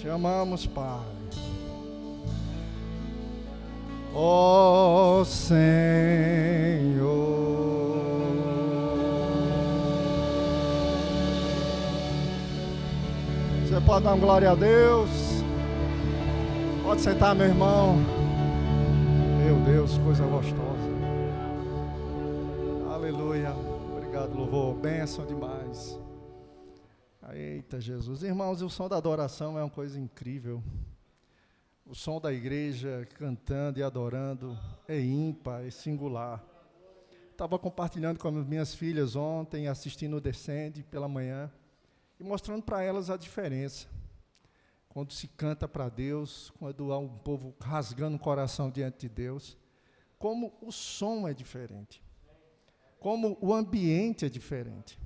Te amamos, Pai. Ó Senhor. Você pode dar uma glória a Deus? Pode sentar, meu irmão. Meu Deus, coisa gostosa. Aleluia. Obrigado, louvor. Bênção demais. Eita, Jesus. Irmãos, o som da adoração é uma coisa incrível. O som da igreja cantando e adorando é ímpar, é singular. Estava compartilhando com as minhas filhas ontem, assistindo o Descende pela manhã, e mostrando para elas a diferença. Quando se canta para Deus, quando há um povo rasgando o coração diante de Deus, como o som é diferente, como o ambiente é diferente.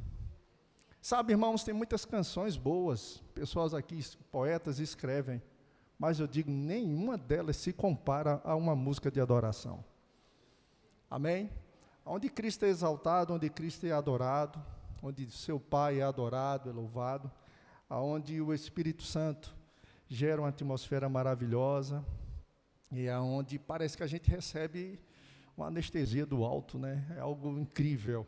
Sabe, irmãos, tem muitas canções boas, pessoas aqui, poetas, escrevem, mas eu digo, nenhuma delas se compara a uma música de adoração. Amém? Onde Cristo é exaltado, onde Cristo é adorado, onde seu Pai é adorado, é louvado, aonde o Espírito Santo gera uma atmosfera maravilhosa, e aonde parece que a gente recebe uma anestesia do alto, né? É algo incrível.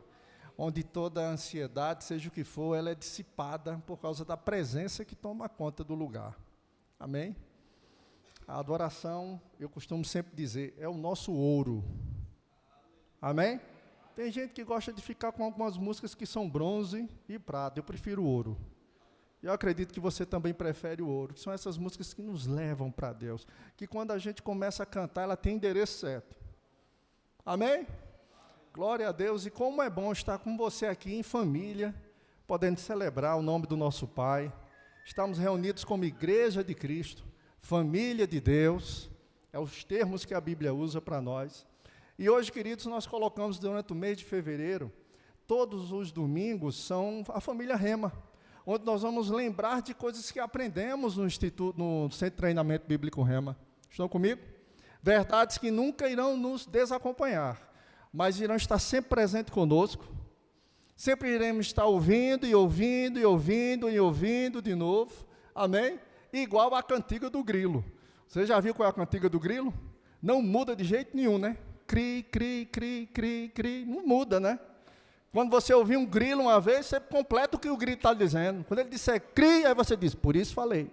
Onde toda a ansiedade, seja o que for, ela é dissipada por causa da presença que toma conta do lugar. Amém? A adoração, eu costumo sempre dizer, é o nosso ouro. Amém? Tem gente que gosta de ficar com algumas músicas que são bronze e prata. Eu prefiro o ouro. Eu acredito que você também prefere o ouro, que são essas músicas que nos levam para Deus. Que quando a gente começa a cantar, ela tem endereço certo. Amém? Glória a Deus, e como é bom estar com você aqui em família, podendo celebrar o nome do nosso Pai. Estamos reunidos como Igreja de Cristo, família de Deus, é os termos que a Bíblia usa para nós. E hoje, queridos, nós colocamos durante o mês de fevereiro, todos os domingos são a família Rema, onde nós vamos lembrar de coisas que aprendemos no Centro de Treinamento Bíblico Rema. Estão comigo? Verdades que nunca irão nos desacompanhar, mas irão estar sempre presentes conosco, sempre iremos estar ouvindo e ouvindo e ouvindo e ouvindo de novo, amém? Igual a cantiga do grilo. Você já viu qual é a cantiga do grilo? Não muda de jeito nenhum, né? Cri, cri, cri, cri, cri, não muda, né? Quando você ouvir um grilo uma vez, você completa o que o grilo está dizendo. Quando ele disser cri, aí você diz, por isso falei.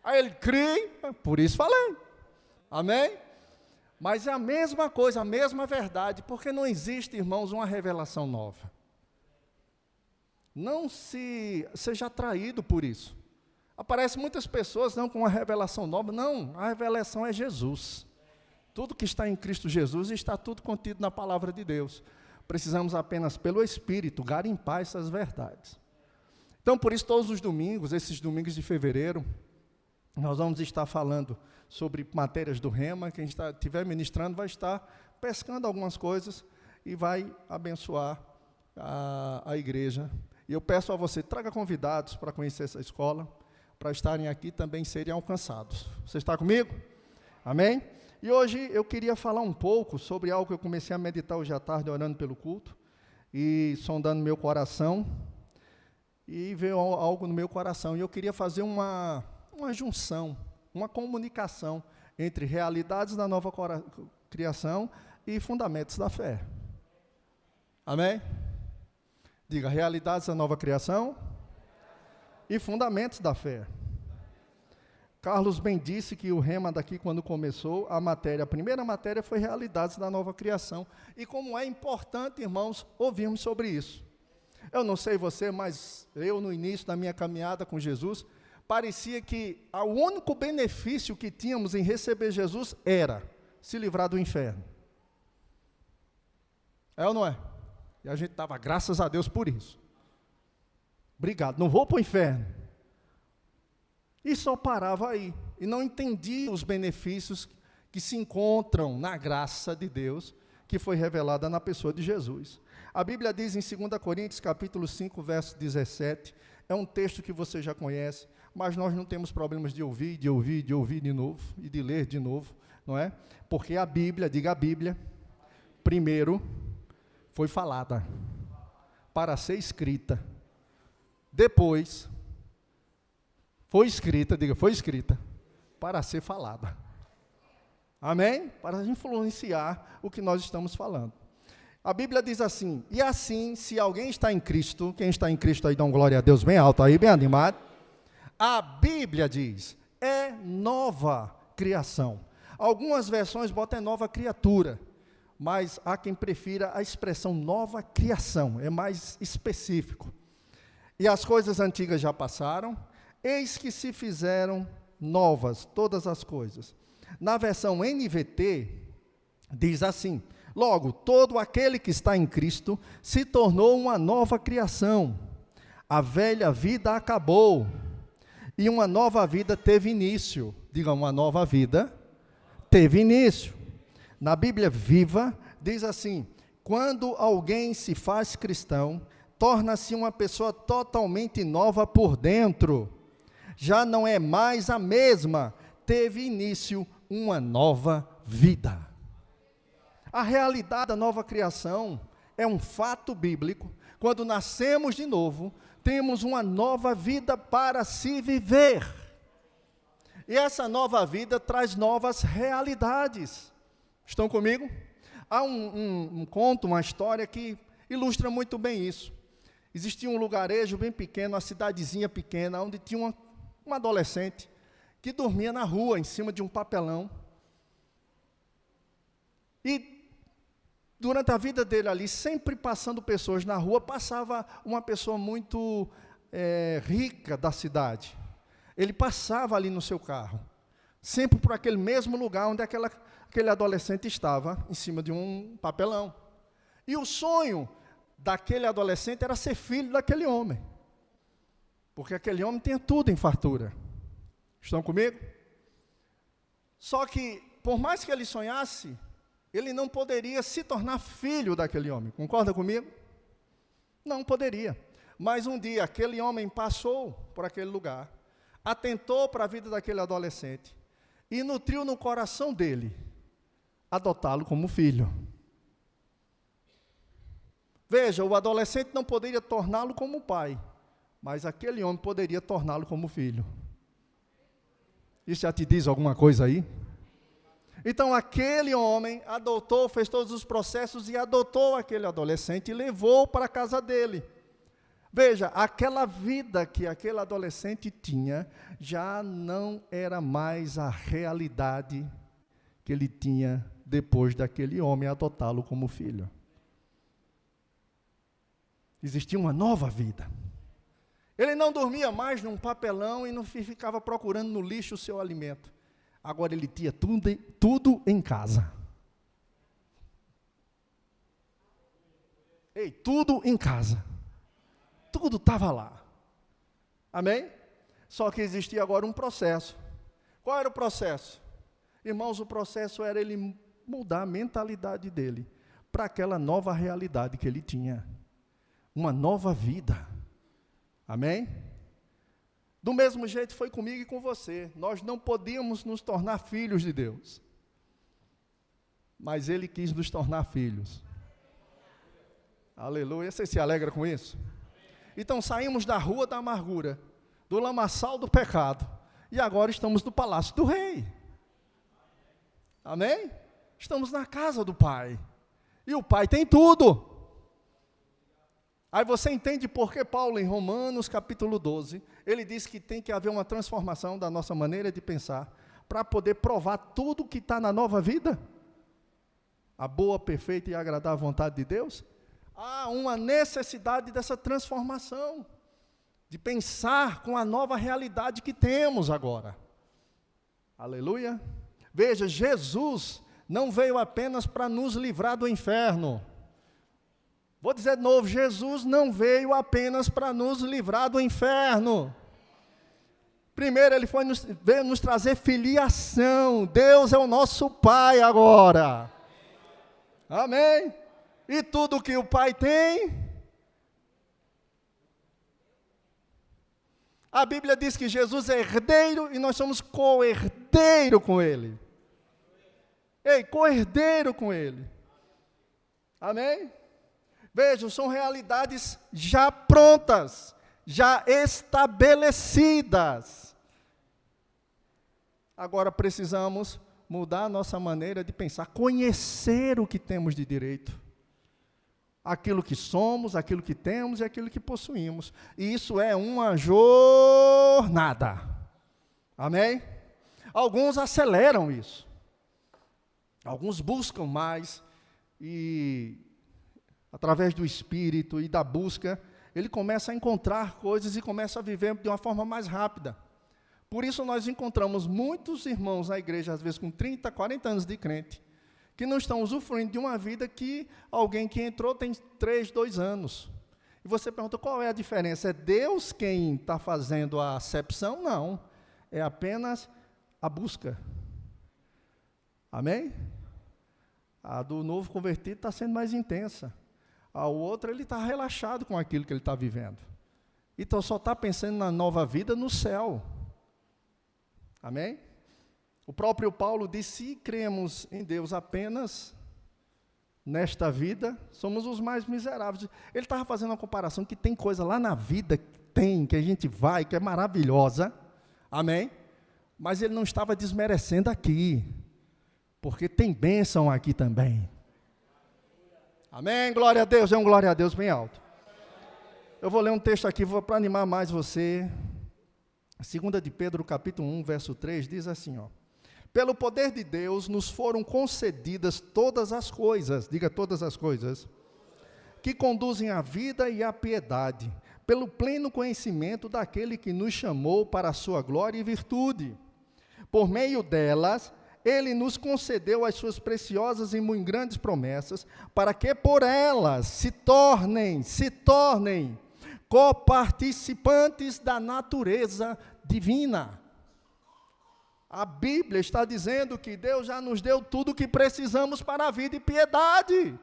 Aí ele cri, por isso falei. Amém? Mas é a mesma coisa, a mesma verdade, porque não existe, irmãos, uma revelação nova. Não seja atraído por isso. Aparecem muitas pessoas não com uma revelação nova. Não, a revelação é Jesus. Tudo que está em Cristo Jesus está tudo contido na palavra de Deus. Precisamos apenas, pelo Espírito, garimpar essas verdades. Então, por isso, todos os domingos, esses domingos de fevereiro, nós vamos estar falando sobre matérias do Rema. Quem estiver ministrando vai estar pescando algumas coisas e vai abençoar a igreja. E eu peço a você, traga convidados para conhecer essa escola, para estarem aqui também serem alcançados. Você está comigo? Amém? E hoje eu queria falar um pouco sobre algo que eu comecei a meditar hoje à tarde, orando pelo culto, e sondando meu coração, e veio algo no meu coração, e eu queria fazer uma junção, uma comunicação entre realidades da nova criação e fundamentos da fé. Amém? Diga, realidades da nova criação e fundamentos da fé. Carlos bem disse que o Rema daqui, quando começou, a primeira matéria foi realidades da nova criação. E como é importante, irmãos, ouvirmos sobre isso. Eu não sei você, mas eu, no início da minha caminhada com Jesus, parecia que o único benefício que tínhamos em receber Jesus era se livrar do inferno. É ou não é? E a gente dava graças a Deus por isso. Obrigado, não vou para o inferno. E só parava aí. E não entendia os benefícios que se encontram na graça de Deus, que foi revelada na pessoa de Jesus. A Bíblia diz em 2 Coríntios, capítulo 5, verso 17, é um texto que você já conhece, mas nós não temos problemas de ouvir de novo, e de ler de novo, não é? Porque a Bíblia, diga a Bíblia, primeiro foi falada, para ser escrita, depois Foi escrita, diga, foi escrita para ser falada. Amém? Para influenciar o que nós estamos falando. A Bíblia diz assim, e assim, se alguém está em Cristo, quem está em Cristo aí, dá um glória a Deus bem alto aí, bem animado. A Bíblia diz, é nova criação. Algumas versões botam é nova criatura, mas há quem prefira a expressão nova criação, é mais específico. E as coisas antigas já passaram, eis que se fizeram novas, todas as coisas. Na versão NVT, diz assim, logo, todo aquele que está em Cristo se tornou uma nova criação. A velha vida acabou e uma nova vida teve início. Diga, uma nova vida teve início. Na Bíblia Viva, diz assim, quando alguém se faz cristão, torna-se uma pessoa totalmente nova por dentro. Já não é mais a mesma, teve início uma nova vida. A realidade da nova criação é um fato bíblico. Quando nascemos de novo, temos uma nova vida para se viver. E essa nova vida traz novas realidades. Estão comigo? Há um conto, uma história que ilustra muito bem isso. Existia um lugarejo bem pequeno, uma cidadezinha pequena, onde tinha uma adolescente que dormia na rua, em cima de um papelão. E durante a vida dele ali, sempre passando pessoas na rua, passava uma pessoa muito rica da cidade. Ele passava ali no seu carro, sempre por aquele mesmo lugar onde aquele adolescente estava, em cima de um papelão. E o sonho daquele adolescente era ser filho daquele homem, porque aquele homem tinha tudo em fartura. Estão comigo? Só que, por mais que ele sonhasse, ele não poderia se tornar filho daquele homem. Concorda comigo? Não poderia. Mas um dia, aquele homem passou por aquele lugar, atentou para a vida daquele adolescente e nutriu no coração dele adotá-lo como filho. Veja, o adolescente não poderia torná-lo como pai, mas aquele homem poderia torná-lo como filho. Isso já te diz alguma coisa aí? Então, aquele homem adotou, fez todos os processos e adotou aquele adolescente e levou para a casa dele. Veja, aquela vida que aquele adolescente tinha já não era mais a realidade que ele tinha depois daquele homem adotá-lo como filho. Existia uma nova vida. Ele não dormia mais num papelão e não ficava procurando no lixo o seu alimento. Agora ele tinha tudo em casa. Ei, tudo em casa. Tudo estava lá. Amém? Só que existia agora um processo. Qual era o processo? Irmãos, o processo era ele mudar a mentalidade dele para aquela nova realidade que ele tinha. Uma nova vida. Amém? Do mesmo jeito foi comigo e com você. Nós não podíamos nos tornar filhos de Deus. Mas Ele quis nos tornar filhos. Aleluia. Você se alegra com isso? Então saímos da rua da amargura, do lamaçal do pecado, e agora estamos no palácio do rei. Amém? Estamos na casa do Pai. E o Pai tem tudo. Aí você entende por que Paulo, em Romanos capítulo 12, ele diz que tem que haver uma transformação da nossa maneira de pensar, para poder provar tudo que está na nova vida? A boa, perfeita e agradável vontade de Deus? Há uma necessidade dessa transformação, de pensar com a nova realidade que temos agora. Aleluia. Veja, Jesus não veio apenas para nos livrar do inferno. Vou dizer de novo, Jesus não veio apenas para nos livrar do inferno. Primeiro, Ele veio nos trazer filiação. Deus é o nosso Pai agora. Amém? E tudo que o Pai tem. A Bíblia diz que Jesus é herdeiro e nós somos co-herdeiro com Ele. Ei, co-herdeiro com Ele. Amém? Vejam, são realidades já prontas, já estabelecidas. Agora precisamos mudar a nossa maneira de pensar, conhecer o que temos de direito. Aquilo que somos, aquilo que temos e aquilo que possuímos. E isso é uma jornada. Amém? Alguns aceleram isso. Alguns buscam mais e, através do Espírito e da busca, ele começa a encontrar coisas e começa a viver de uma forma mais rápida. Por isso nós encontramos muitos irmãos na igreja, às vezes com 30, 40 anos de crente, que não estão usufruindo de uma vida que alguém que entrou tem 3, 2 anos. E você pergunta, qual é a diferença? É Deus quem está fazendo a acepção? Não. É apenas a busca. Amém? A do novo convertido está sendo mais intensa. A outra, ele está relaxado com aquilo que ele está vivendo. Então, só está pensando na nova vida no céu. Amém? O próprio Paulo disse, se cremos em Deus apenas nesta vida, somos os mais miseráveis. Ele estava fazendo uma comparação que tem coisa lá na vida, que a gente vai, que é maravilhosa. Amém? Mas ele não estava desmerecendo aqui, porque tem bênção aqui também. Amém? Glória a Deus, é um glória a Deus bem alto. Eu vou ler um texto aqui, para animar mais você. 2 de Pedro, capítulo 1, verso 3, diz assim, ó. Pelo poder de Deus nos foram concedidas todas as coisas, diga todas as coisas, que conduzem à vida e à piedade, pelo pleno conhecimento daquele que nos chamou para a sua glória e virtude. Por meio delas, ele nos concedeu as suas preciosas e muito grandes promessas, para que por elas se tornem coparticipantes da natureza divina. A Bíblia está dizendo que Deus já nos deu tudo o que precisamos para a vida e piedade.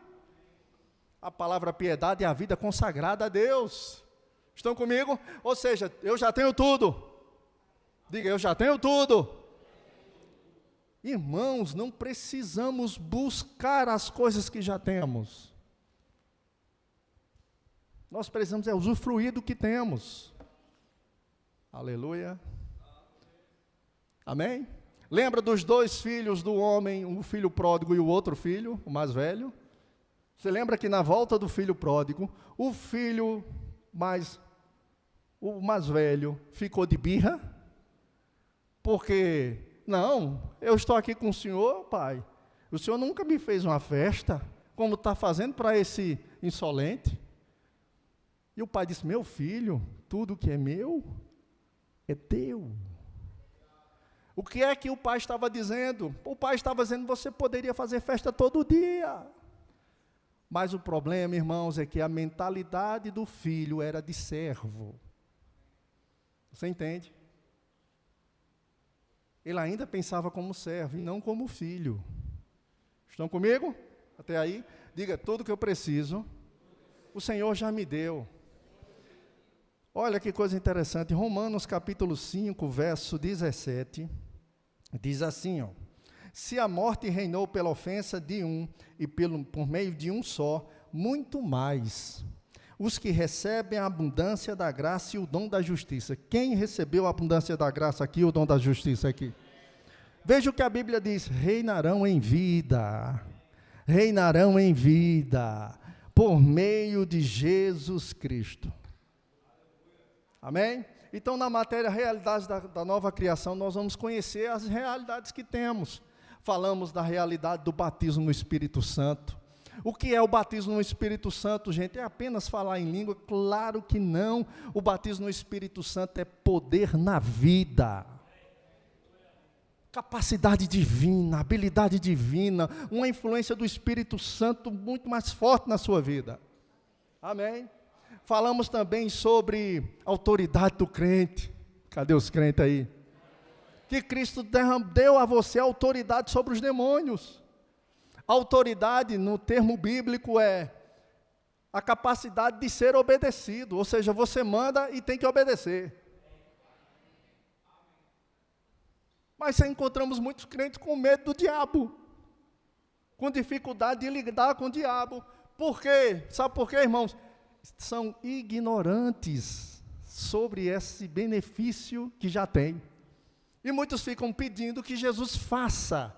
A palavra piedade é a vida consagrada a Deus. Estão comigo? Ou seja, eu já tenho tudo. Diga, eu já tenho tudo. Irmãos, não precisamos buscar as coisas que já temos. Nós precisamos usufruir do que temos. Aleluia. Amém? Lembra dos 2 filhos do homem, um filho pródigo e o outro filho, o mais velho? Você lembra que na volta do filho pródigo, o mais velho ficou de birra? Porque, não, eu estou aqui com o senhor, pai. O senhor nunca me fez uma festa, como está fazendo para esse insolente. E o pai disse, meu filho, tudo que é meu é teu. O que é que o pai estava dizendo? O pai estava dizendo, você poderia fazer festa todo dia. Mas o problema, irmãos, é que a mentalidade do filho era de servo. Você entende? Ele ainda pensava como servo e não como filho. Estão comigo? Até aí? Diga, tudo que eu preciso, o Senhor já me deu. Olha que coisa interessante, Romanos capítulo 5, verso 17, diz assim, ó, se a morte reinou pela ofensa de um e por meio de um só, muito mais, os que recebem a abundância da graça e o dom da justiça. Quem recebeu a abundância da graça aqui e o dom da justiça aqui? Veja o que a Bíblia diz, reinarão em vida, por meio de Jesus Cristo. Amém? Então, na matéria realidades da nova criação, nós vamos conhecer as realidades que temos. Falamos da realidade do batismo no Espírito Santo. O que é o batismo no Espírito Santo, gente? É apenas falar em língua? Claro que não. O batismo no Espírito Santo é poder na vida. Capacidade divina, habilidade divina, uma influência do Espírito Santo muito mais forte na sua vida. Amém? Falamos também sobre autoridade do crente. Cadê os crentes aí? Que Cristo deu a você autoridade sobre os demônios. Autoridade, no termo bíblico, é a capacidade de ser obedecido. Ou seja, você manda e tem que obedecer. Mas encontramos muitos crentes com medo do diabo. Com dificuldade de lidar com o diabo. Por quê? Sabe por quê, irmãos? São ignorantes sobre esse benefício que já tem. E muitos ficam pedindo que Jesus faça,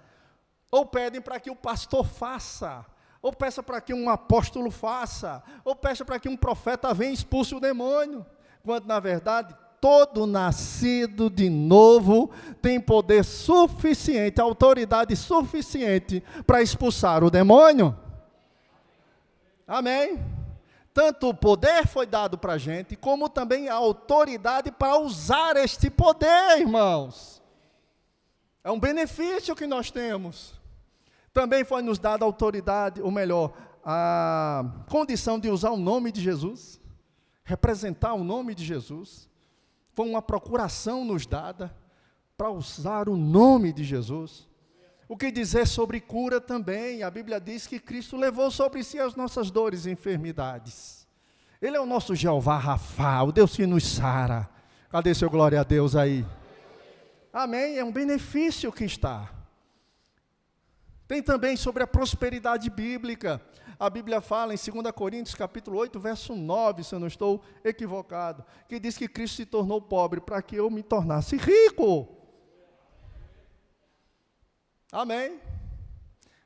ou pedem para que o pastor faça, ou peça para que um apóstolo faça, ou peça para que um profeta venha e expulse o demônio, quando na verdade todo nascido de novo tem poder suficiente, autoridade suficiente para expulsar o demônio. Amém? Tanto o poder foi dado para a gente, como também a autoridade para usar este poder, irmãos. É um benefício que nós temos. Também foi nos dada a autoridade, ou melhor, a condição de usar o nome de Jesus, representar o nome de Jesus. Foi uma procuração nos dada para usar o nome de Jesus. O que dizer sobre cura também? A Bíblia diz que Cristo levou sobre si as nossas dores e enfermidades. Ele é o nosso Jeová Rafa, o Deus que nos sara. Cadê seu glória a Deus aí? Amém? É um benefício que está. Tem também sobre a prosperidade bíblica. A Bíblia fala em 2 Coríntios, capítulo 8, verso 9, se eu não estou equivocado, que diz que Cristo se tornou pobre para que eu me tornasse rico. Amém?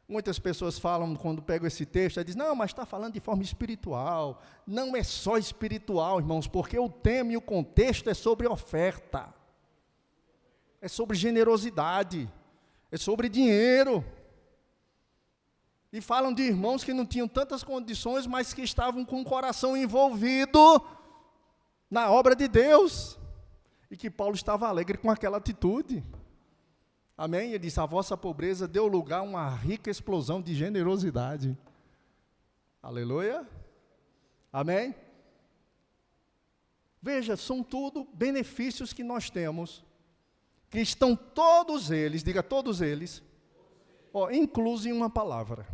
Muitas pessoas falam, quando pegam esse texto, dizem, não, mas está falando de forma espiritual. Não é só espiritual, irmãos, porque o tema e o contexto é sobre oferta. É sobre generosidade. É sobre dinheiro. E falam de irmãos que não tinham tantas condições, mas que estavam com o coração envolvido na obra de Deus. E que Paulo estava alegre com aquela atitude. Amém? Ele disse, a vossa pobreza deu lugar a uma rica explosão de generosidade. Aleluia. Amém? Veja, são tudo benefícios que nós temos, que estão todos eles, diga todos eles, inclusos em uma palavra.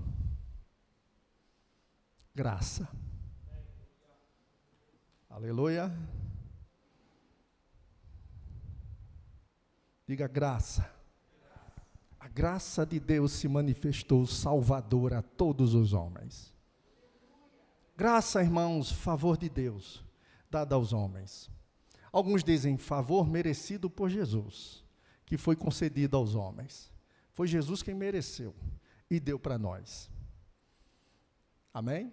Graça. Aleluia. Diga graça. A graça de Deus se manifestou salvadora a todos os homens. Graça, irmãos, favor de Deus, dado aos homens. Alguns dizem favor merecido por Jesus, que foi concedido aos homens. Foi Jesus quem mereceu e deu para nós. Amém?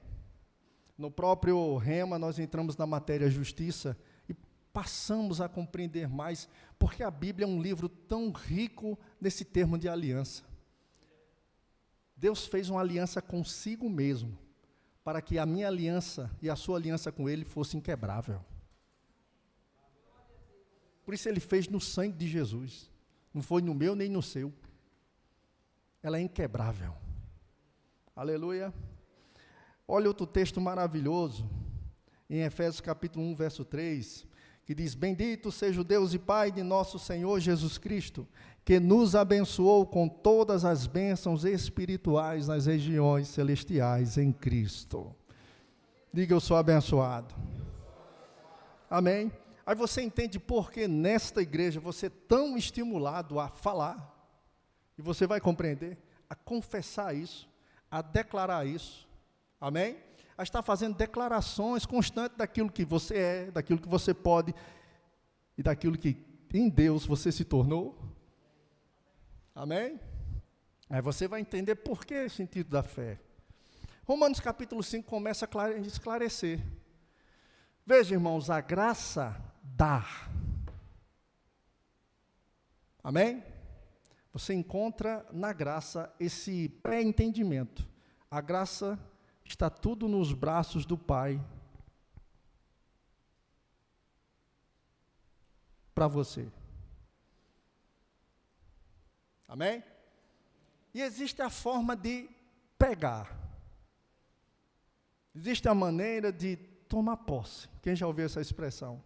No próprio Rema, nós entramos na matéria justiça e passamos a compreender mais, porque a Bíblia é um livro tão rico nesse termo de aliança. Deus fez uma aliança consigo mesmo, para que a minha aliança e a sua aliança com Ele fosse inquebrável. Por isso Ele fez no sangue de Jesus, não foi no meu nem no seu. Ela é inquebrável. Aleluia. Olha outro texto maravilhoso, em Efésios capítulo 1, verso 3, que diz, bendito seja o Deus e Pai de nosso Senhor Jesus Cristo, que nos abençoou com todas as bênçãos espirituais nas regiões celestiais em Cristo. Diga, eu sou abençoado. Amém? Aí você entende por que nesta igreja você é tão estimulado a falar, e você vai compreender, a confessar isso, a declarar isso. Amém? A estar fazendo declarações constantes daquilo que você é, daquilo que você pode, e daquilo que em Deus você se tornou. Amém? Aí você vai entender por que o sentido da fé. Romanos capítulo 5 começa a esclarecer. Veja, irmãos, a graça dá. Amém? Você encontra na graça esse pré-entendimento. A graça está tudo nos braços do Pai para você. Amém? E existe a forma de pegar. Existe a maneira de tomar posse. Quem já ouviu essa expressão?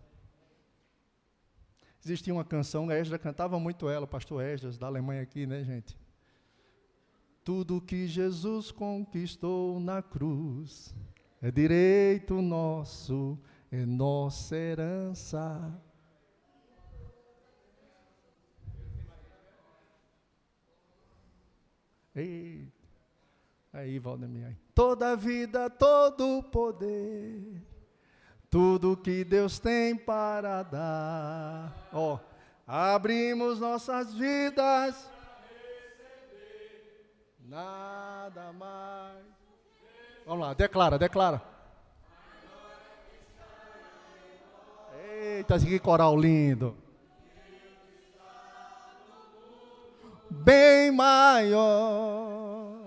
Existia uma canção, a Esdras cantava muito ela, o pastor Esdras, da Alemanha aqui, né, gente? Tudo que Jesus conquistou na cruz é direito nosso, é nossa herança. Ei, aí, Valdemir, aí. Toda vida, todo poder, tudo que Deus tem para dar. abrimos nossas vidas, nada mais. Vamos lá, declara. Eita, que coral lindo. Bem maior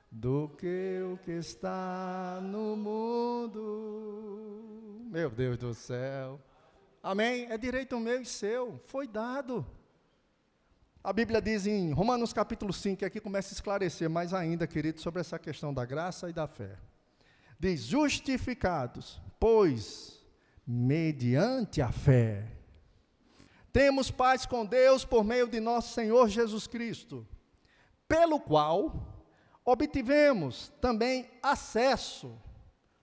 do que o que está no mundo. Meu Deus do céu. Amém? É direito meu e seu. Foi dado. A Bíblia diz em Romanos capítulo 5, que aqui começa a esclarecer mais ainda, querido, sobre essa questão da graça e da fé. Diz, justificados, pois, mediante a fé, temos paz com Deus por meio de nosso Senhor Jesus Cristo, pelo qual obtivemos também acesso.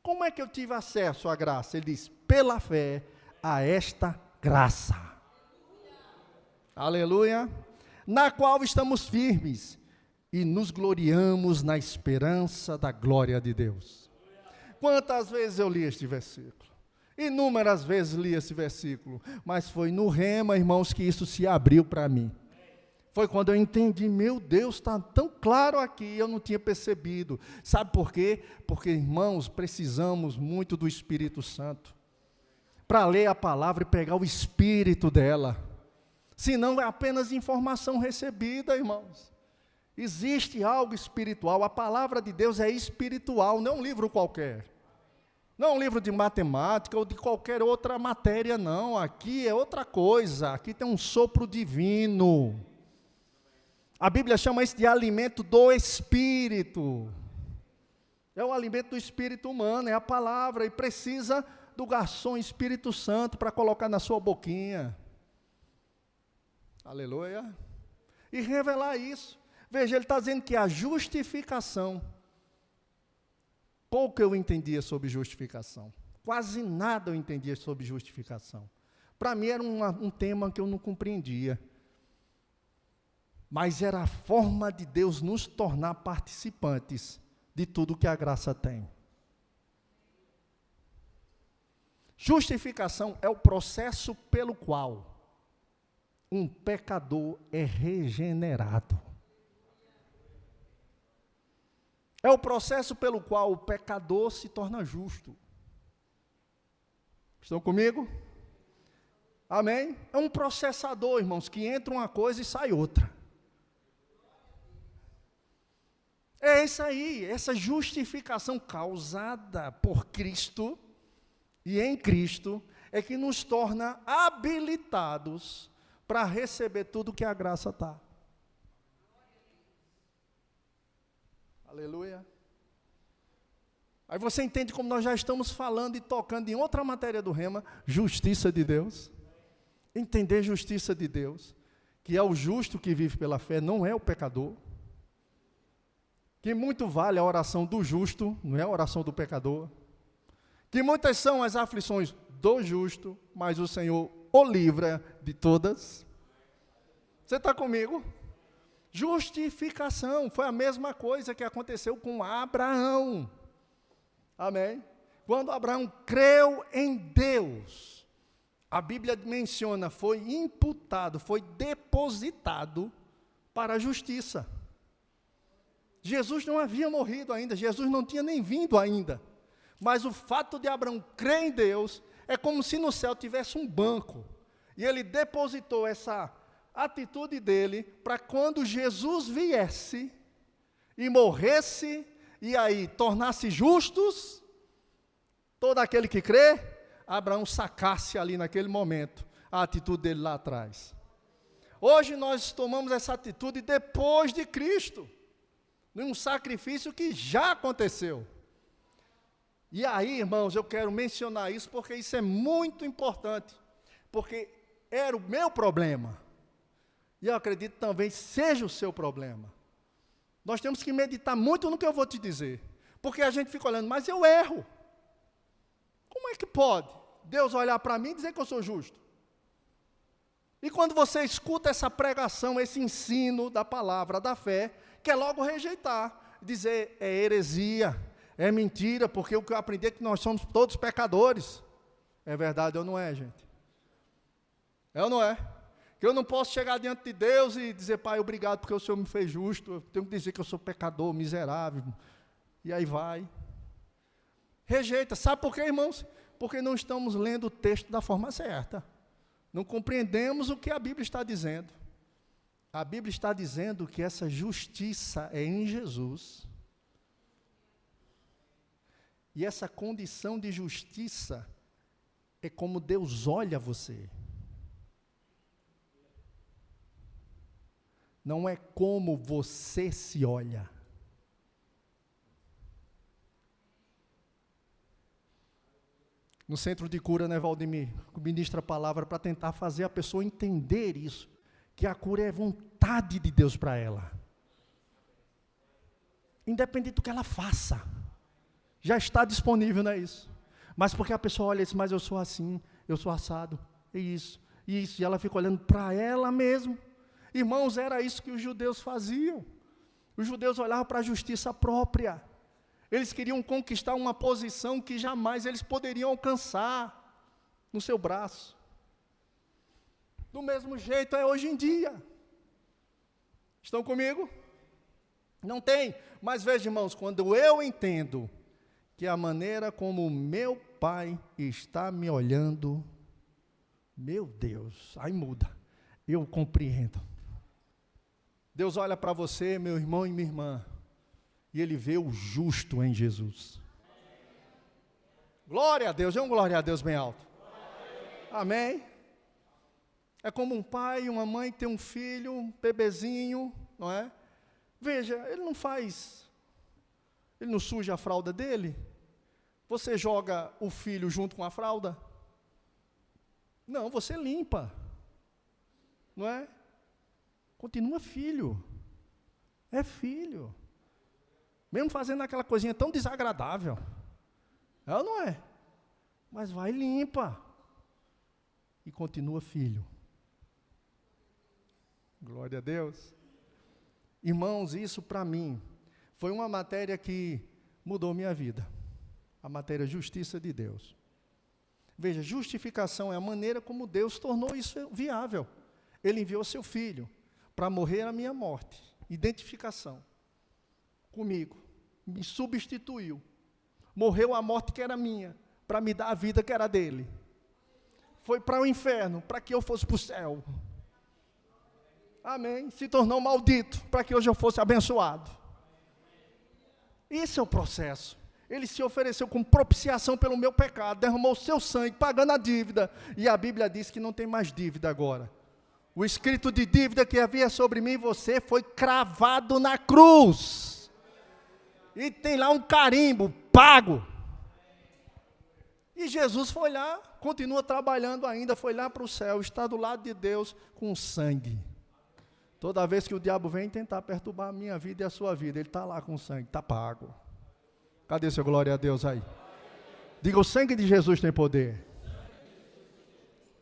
Como é que eu tive acesso à graça? Ele diz, pela fé, a esta graça. Aleluia. Na qual estamos firmes e nos gloriamos na esperança da glória de Deus. Quantas vezes eu li este versículo? Inúmeras vezes li esse versículo, mas foi no rema, irmãos, que isso se abriu para mim. Foi quando eu entendi, meu Deus, está tão claro aqui, eu não tinha percebido. Sabe por quê? Porque, irmãos, precisamos muito do Espírito Santo, para ler a palavra e pegar o espírito dela. Senão é apenas informação recebida, irmãos. Existe algo espiritual, a palavra de Deus é espiritual, não é um livro qualquer. Não é um livro de matemática ou de qualquer outra matéria, não. Aqui é outra coisa, aqui tem um sopro divino. A Bíblia chama isso de alimento do Espírito. É o alimento do espírito humano, é a palavra, e precisa do garçom Espírito Santo para colocar na sua boquinha. Aleluia. E revelar isso. Veja, ele está dizendo que a justificação, pouco eu entendia sobre justificação. Quase nada eu entendia sobre justificação. Para mim era um tema que eu não compreendia. Mas era a forma de Deus nos tornar participantes de tudo que a graça tem. Justificação é o processo pelo qual um pecador é regenerado. É o processo pelo qual o pecador se torna justo. Estão comigo? Amém? É um processador, irmãos, que entra uma coisa e sai outra. É isso aí, essa justificação causada por Cristo e em Cristo é que nos torna habilitados para receber tudo que a graça está. Aleluia. Aí você entende como nós já estamos falando e tocando em outra matéria do rema, justiça de Deus. Entender justiça de Deus, que é o justo que vive pela fé, não é o pecador. Que muito vale a oração do justo, não é a oração do pecador. Que muitas são as aflições do justo, mas o Senhor o livra de todas. Você está comigo? Justificação, foi a mesma coisa que aconteceu com Abraão. Amém? Quando Abraão creu em Deus, a Bíblia menciona, foi imputado, foi depositado para a justiça. Jesus não havia morrido ainda, Jesus não tinha nem vindo ainda. Mas o fato de Abraão crer em Deus, é como se no céu tivesse um banco. E ele depositou essa atitude dele, para quando Jesus viesse e morresse, e aí tornasse justos, todo aquele que crê, Abraão sacasse ali naquele momento, a atitude dele lá atrás. Hoje nós tomamos essa atitude depois de Cristo, num sacrifício que já aconteceu. E aí, irmãos, eu quero mencionar isso, porque isso é muito importante, porque era o meu problema. E eu acredito também seja o seu problema. Nós temos que meditar muito no que eu vou te dizer. Porque a gente fica olhando, mas eu erro. Como é que pode Deus olhar para mim e dizer que eu sou justo? E quando você escuta essa pregação, esse ensino da palavra, da fé, quer logo rejeitar. Dizer, é heresia, é mentira, porque o que eu aprendi é que nós somos todos pecadores. É verdade ou não é, gente? É ou não é? Que eu não posso chegar diante de Deus e dizer, Pai, obrigado porque o Senhor me fez justo, eu tenho que dizer que eu sou pecador, miserável, e aí vai. Rejeita, sabe por quê, irmãos? Porque não estamos lendo o texto da forma certa, não compreendemos o que a Bíblia está dizendo. A Bíblia está dizendo que essa justiça é em Jesus, e essa condição de justiça é como Deus olha você. Não é como você se olha. No centro de cura, né, Valdemir, ministra a palavra para tentar fazer a pessoa entender isso, que a cura é vontade de Deus para ela. Independente do que ela faça, já está disponível, não é isso? Mas porque a pessoa olha e diz, mas eu sou assim, eu sou assado, é isso, e ela fica olhando para ela mesmo. Irmãos, era isso que os judeus faziam. Os judeus olhavam para a justiça própria. Eles queriam conquistar uma posição que jamais eles poderiam alcançar no seu braço. Do mesmo jeito é hoje em dia. Estão comigo? Não tem. Mas veja, irmãos, quando eu entendo que a maneira como meu Pai está me olhando, meu Deus, aí muda. Eu compreendo. Deus olha para você, meu irmão e minha irmã, e Ele vê o justo em Jesus. Glória a Deus, é um glória a Deus bem alto. Amém? É como um pai e uma mãe que tem um filho, um bebezinho, não é? Veja, ele não suja a fralda dele? Você joga o filho junto com a fralda? Não, você limpa, não é? Continua filho, é filho, mesmo fazendo aquela coisinha tão desagradável, é ou não é? Mas vai e limpa, e continua filho. Glória a Deus. Irmãos, isso para mim foi uma matéria que mudou minha vida, a matéria justiça de Deus. Veja, justificação é a maneira como Deus tornou isso viável. Ele enviou seu filho para morrer a minha morte, identificação comigo, me substituiu, morreu a morte que era minha, para me dar a vida que era dele, foi para o inferno, para que eu fosse para o céu, amém, se tornou maldito, para que hoje eu fosse abençoado. Esse é o processo. Ele se ofereceu como propiciação pelo meu pecado, derramou o seu sangue, pagando a dívida, e a Bíblia diz que não tem mais dívida agora. O escrito de dívida que havia sobre mim e você foi cravado na cruz. E tem lá um carimbo, pago. E Jesus foi lá, continua trabalhando ainda, foi lá para o céu, está do lado de Deus com sangue. Toda vez que o diabo vem tentar perturbar a minha vida e a sua vida, ele está lá com sangue, está pago. Cadê seu glória a Deus aí? Diga, o sangue de Jesus tem poder.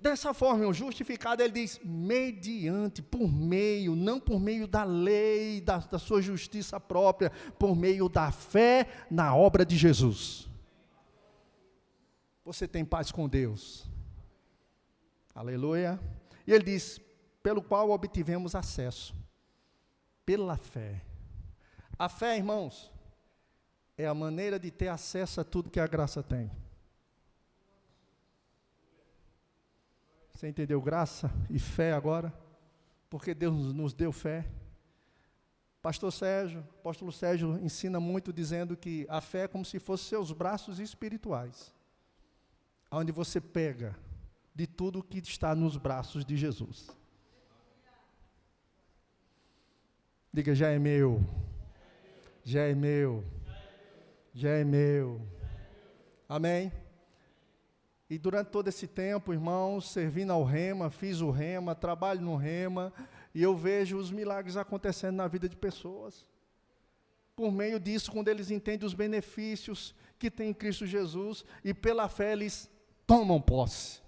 Dessa forma, o justificado, ele diz, mediante, por meio, não por meio da lei, da sua justiça própria, por meio da fé na obra de Jesus. Você tem paz com Deus. Aleluia. E ele diz, pelo qual obtivemos acesso, pela fé. A fé, irmãos, é a maneira de ter acesso a tudo que a graça tem. Você entendeu graça e fé agora? Porque Deus nos deu fé. Apóstolo Sérgio ensina muito dizendo que a fé é como se fossem seus braços espirituais, onde você pega de tudo que está nos braços de Jesus. Diga, já é meu, já é meu, já é meu. Amém? E durante todo esse tempo, irmãos, servindo ao Rema, fiz o Rema, trabalho no Rema, e eu vejo os milagres acontecendo na vida de pessoas. Por meio disso, quando eles entendem os benefícios que tem em Cristo Jesus, e pela fé eles tomam posse.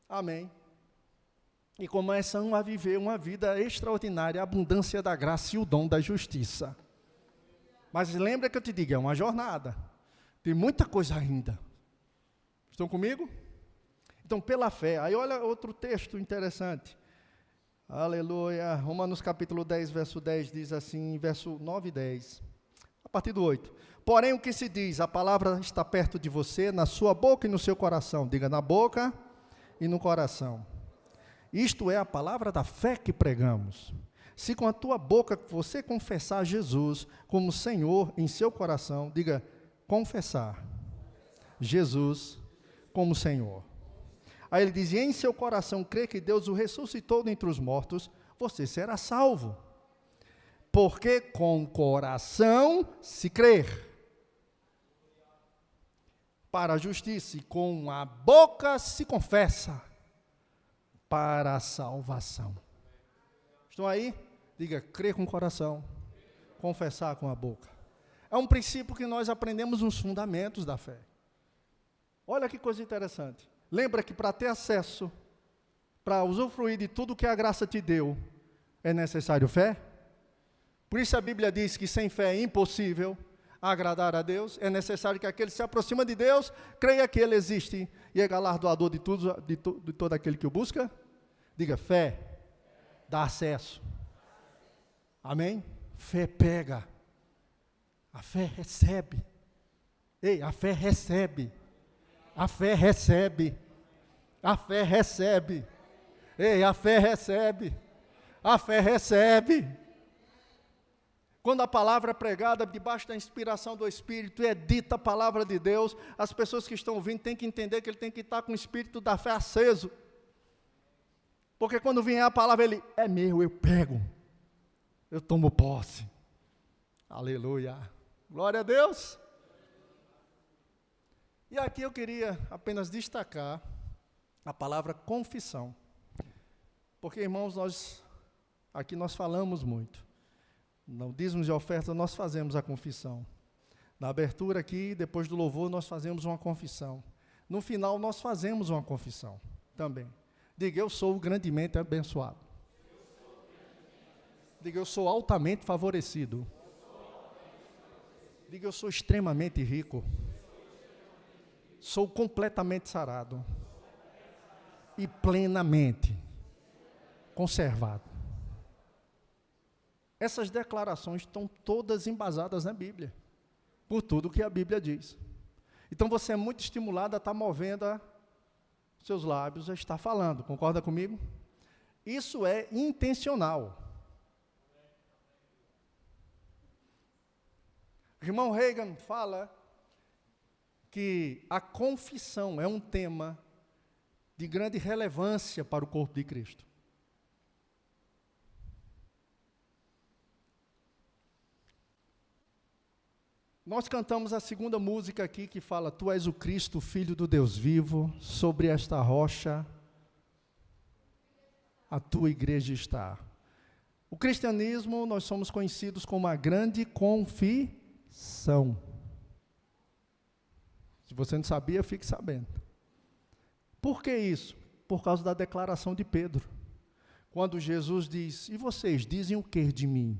Amém. E começam a viver uma vida extraordinária, a abundância da graça e o dom da justiça. Mas lembra que eu te digo, é uma jornada. Tem muita coisa ainda. Estão comigo? Então, pela fé. Aí olha outro texto interessante. Aleluia. Romanos capítulo 10, verso 10 diz assim, verso 9 e 10. A partir do 8. Porém, o que se diz? A palavra está perto de você, na sua boca e no seu coração. Diga, na boca e no coração. Isto é a palavra da fé que pregamos. Se com a tua boca você confessar Jesus como Senhor em seu coração, diga, confessar Jesus como Senhor. Aí ele diz, e em seu coração crê que Deus o ressuscitou dentre os mortos, você será salvo. Porque com o coração se crer para a justiça e com a boca se confessa para a salvação. Estão aí? Diga, crer com o coração, confessar com a boca. É um princípio que nós aprendemos nos fundamentos da fé. Olha que coisa interessante. Lembra que para ter acesso, para usufruir de tudo que a graça te deu, é necessário fé? Por isso a Bíblia diz que sem fé é impossível agradar a Deus. É necessário que aquele que se aproxima de Deus, creia que Ele existe e é galardoador de todo aquele que o busca. Diga, fé dá acesso. Amém? Fé pega. A fé recebe. Ei, a fé recebe. A fé recebe. A fé recebe. Ei, a fé recebe. A fé recebe. Quando a palavra é pregada debaixo da inspiração do Espírito e é dita a palavra de Deus, as pessoas que estão ouvindo têm que entender que ele tem que estar com o Espírito da fé aceso. Porque quando vier a palavra, ele é meu, eu pego. Eu tomo posse. Aleluia. Glória a Deus. E aqui eu queria apenas destacar a palavra confissão. Porque, irmãos, aqui nós falamos muito. No dízimos e oferta nós fazemos a confissão. Na abertura aqui, depois do louvor, nós fazemos uma confissão. No final, nós fazemos uma confissão também. Diga, eu sou grandemente abençoado. Diga, eu sou altamente favorecido. Diga, eu sou extremamente rico. Sou completamente sarado. E plenamente conservado. Essas declarações estão todas embasadas na Bíblia, por tudo que a Bíblia diz. Então você é muito estimulado a estar movendo seus lábios, a estar falando, concorda comigo? Isso é intencional. O irmão Reagan fala que a confissão é um tema de grande relevância para o corpo de Cristo. Nós cantamos a segunda música aqui que fala, Tu és o Cristo, Filho do Deus vivo, sobre esta rocha a tua igreja está. O cristianismo, nós somos conhecidos como a grande confissão. Se você não sabia, fique sabendo. Por que isso? Por causa da declaração de Pedro. Quando Jesus diz, e vocês dizem o que de mim?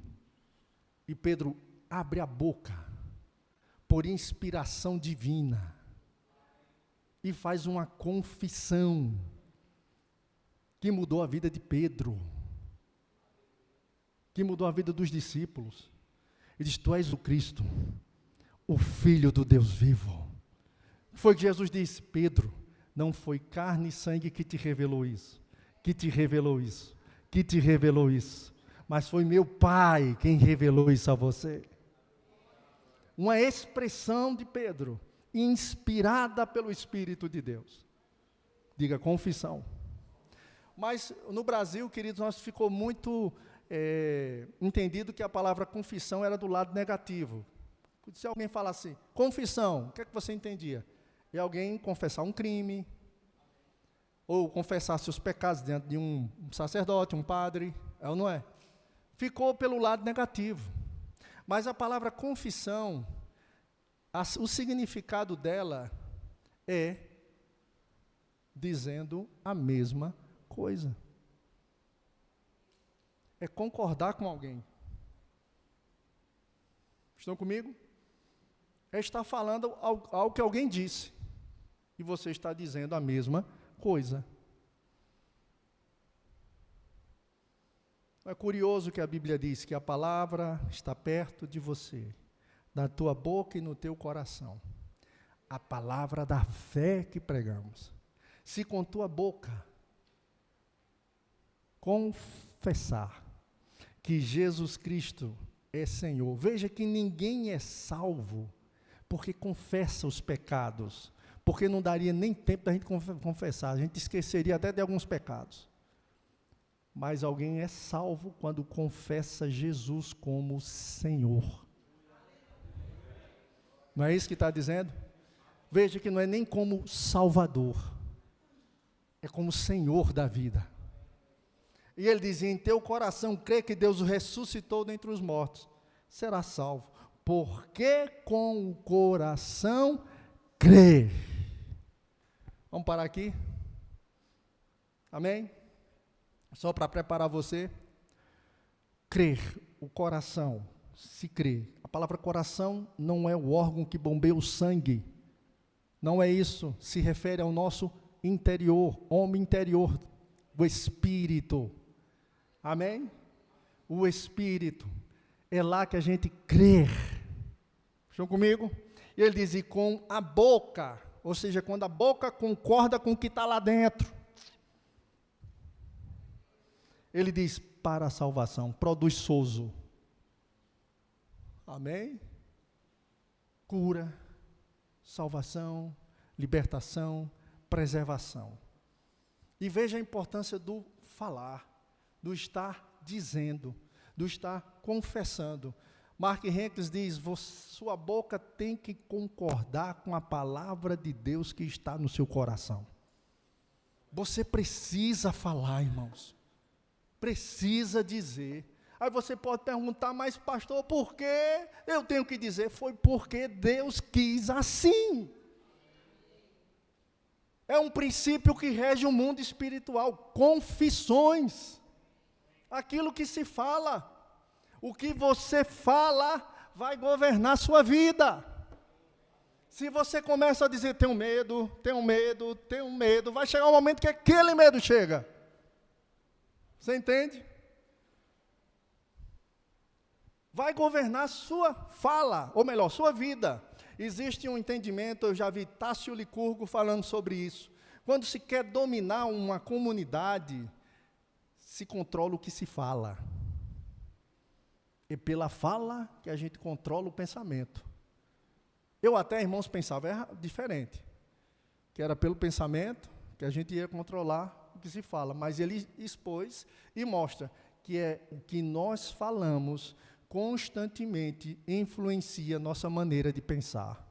E Pedro abre a boca, por inspiração divina, e faz uma confissão, que mudou a vida de Pedro, que mudou a vida dos discípulos. Ele diz, tu és o Cristo, o Filho do Deus vivo. Foi que Jesus disse, Pedro, não foi carne e sangue que te revelou isso, que te revelou isso, que te revelou isso, mas foi meu Pai quem revelou isso a você. Uma expressão de Pedro, inspirada pelo Espírito de Deus. Diga, confissão. Mas no Brasil, queridos, nós ficou muito entendido que a palavra confissão era do lado negativo. Se alguém fala assim, confissão, o que é que você entendia? É alguém confessar um crime, ou confessar seus pecados diante de um sacerdote, um padre, é ou não é? Ficou pelo lado negativo. Mas a palavra confissão, o significado dela é dizendo a mesma coisa. É concordar com alguém. Estão comigo? É estar falando algo que alguém disse. E você está dizendo a mesma coisa. É curioso que a Bíblia diz que a palavra está perto de você, na tua boca e no teu coração. A palavra da fé que pregamos. Se com tua boca confessar que Jesus Cristo é Senhor. Veja que ninguém é salvo porque confessa os pecados, porque não daria nem tempo da gente confessar, a gente esqueceria até de alguns pecados. Mas alguém é salvo quando confessa Jesus como Senhor. Não é isso que está dizendo? Veja que não é nem como Salvador, é como Senhor da vida. E ele dizia, em teu coração crê que Deus o ressuscitou dentre os mortos, será salvo, porque com o coração crê. Vamos parar aqui? Amém? Só para preparar você. Crer, o coração, se crê. A palavra coração não é o órgão que bombeia o sangue. Não é isso, se refere ao nosso interior, homem interior, o espírito. Amém? O espírito. É lá que a gente crê. Estão comigo? E ele diz, e com a boca, ou seja, quando a boca concorda com o que está lá dentro. Ele diz, para a salvação, produz sozo. Amém? Cura, salvação, libertação, preservação. E veja a importância do falar, do estar dizendo, do estar confessando. Mark Henckels diz, sua boca tem que concordar com a palavra de Deus que está no seu coração. Você precisa falar, irmãos. Precisa dizer. Aí você pode perguntar, mas pastor, por que eu tenho que dizer? Foi porque Deus quis assim. É um princípio que rege o mundo espiritual. Confissões. Aquilo que se fala. O que você fala vai governar a sua vida. Se você começa a dizer, tenho medo, vai chegar um momento que aquele medo chega. Você entende? Vai governar sua fala, ou melhor, sua vida. Existe um entendimento, eu já vi Tássio Licurgo falando sobre isso. Quando se quer dominar uma comunidade, se controla o que se fala. É pela fala que a gente controla o pensamento. Eu até, irmãos, pensava diferente. Que era pelo pensamento que a gente ia controlar o que se fala, mas ele expôs e mostra que é o que nós falamos constantemente influencia nossa maneira de pensar.